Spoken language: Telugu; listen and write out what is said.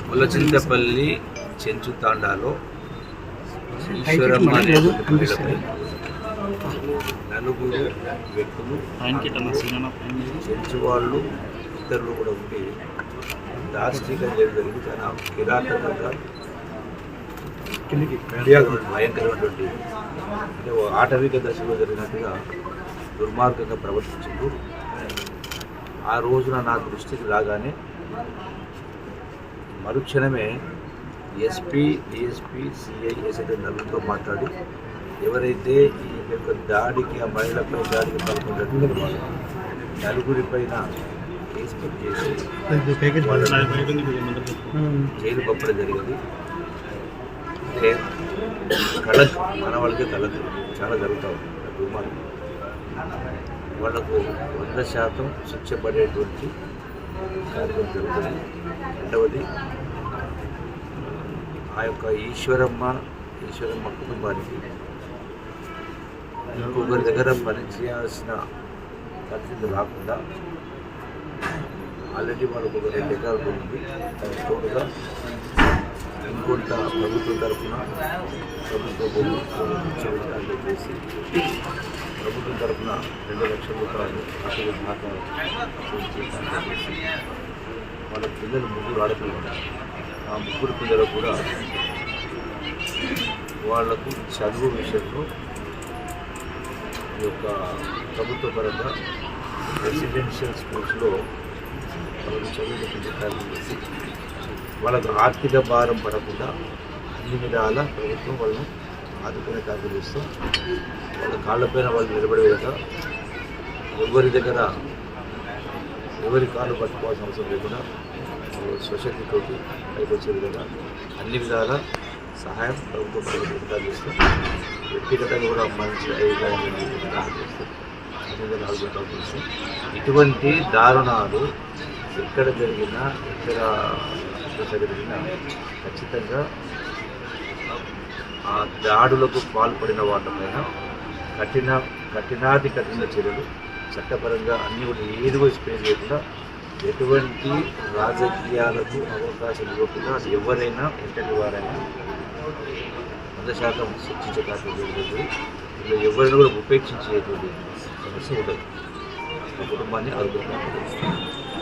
ముల్లచింతపల్లి చెంచు తాండాలో ఈశ్వరమ్మ మహిళపై నలుగురు వ్యక్తులు చెంచు వాళ్ళు ఇతరులు కూడా ఉండి దాష్టికం జరిగింది. చాలా కిరాతకంగా భయంకరమైనటువంటి అంటే ఆటవిక దశలో జరిగినట్టుగా దుర్మార్గంగా ప్రవర్తించారు. ఆ రోజున నా దృష్టికి రాగానే మరుక్షణమే ఎస్పీ, డిఎస్పీ, సిఐ, ఎస్ఐ నలుగురితో మాట్లాడి ఎవరైతే ఈ యొక్క దాడికి ఆ మహిళపై దాడికి పాల్గొన్నట్టు నలుగురిపైన కేసు బుక్ చేసి జైలు పంపడం జరిగింది. అంటే కళకు మన వాళ్ళకే కళకు చాలా జరుగుతూ ఉంది దుర్మార్గం. వాళ్లకు 100% శిక్ష పడేటువంటి కార్యక్రమం జరుగుతుంది. రెండవది ఆ యొక్క ఈశ్వరమ్మ కుటుంబానికి ఇంకొకరి దగ్గర పని చేయాల్సిన పరిస్థితి రాకుండా ఆల్రెడీ వాళ్ళకు ఒక 2 ఎకరాలు ఉంది. దానికి తోడుగా ఇంకొంత ప్రభుత్వం తరఫున చేసి ప్రభుత్వం తరఫున 2 లక్షల రూపాయలు అసలు ఖాతా చేసి వాళ్ళ పిల్లలు 3 ఆడపిల్లలు. ఆ 3 పిల్లలు కూడా వాళ్లకు చదువు విషయంలో ఈ యొక్క ప్రభుత్వ పరంగా రెసిడెన్షియల్ స్కూల్స్లో వాళ్ళకు చదువులకు కార్యం చేసి వాళ్ళకు ఆర్థిక భారం పడకుండా అన్ని విధాల ప్రభుత్వం వాళ్ళను ఆదుకునే కార్యం చేస్తూ వాళ్ళ కాళ్ళపైన వాళ్ళు నిలబడే విధంగా ఎవరి కాళ్ళు పట్టుకోవాల్సిన అవసరం లేకుండా స్వశక్తితోటి పైకి వచ్చే విధంగా అన్ని విధాల సహాయం ప్రభుత్వం పరంగా చేస్తూ వ్యక్తిగతంగా కూడా మంచి చేస్తూ ఇటువంటి దారుణాలు ఎక్కడ జరిగినా ఖచ్చితంగా ఆ దాడులకు పాల్పడిన వాళ్ళపైన కఠిన చర్యలు చట్టపరంగా అన్ని కూడా ఏది కూడా స్పేస్ చేయకుండా ఎటువంటి రాజకీయాలకు అవకాశం ఇవ్వకుండా ఎవరైనా ఎంతటి వారైనా 100% శిక్షించే కార్యక్రమం జరుగుతుంది. ఇలా ఎవరిని కూడా ఉపేక్షించేటువంటి సమస్య ఉండదు. ఆ కుటుంబాన్ని ఆరోగ్యంగా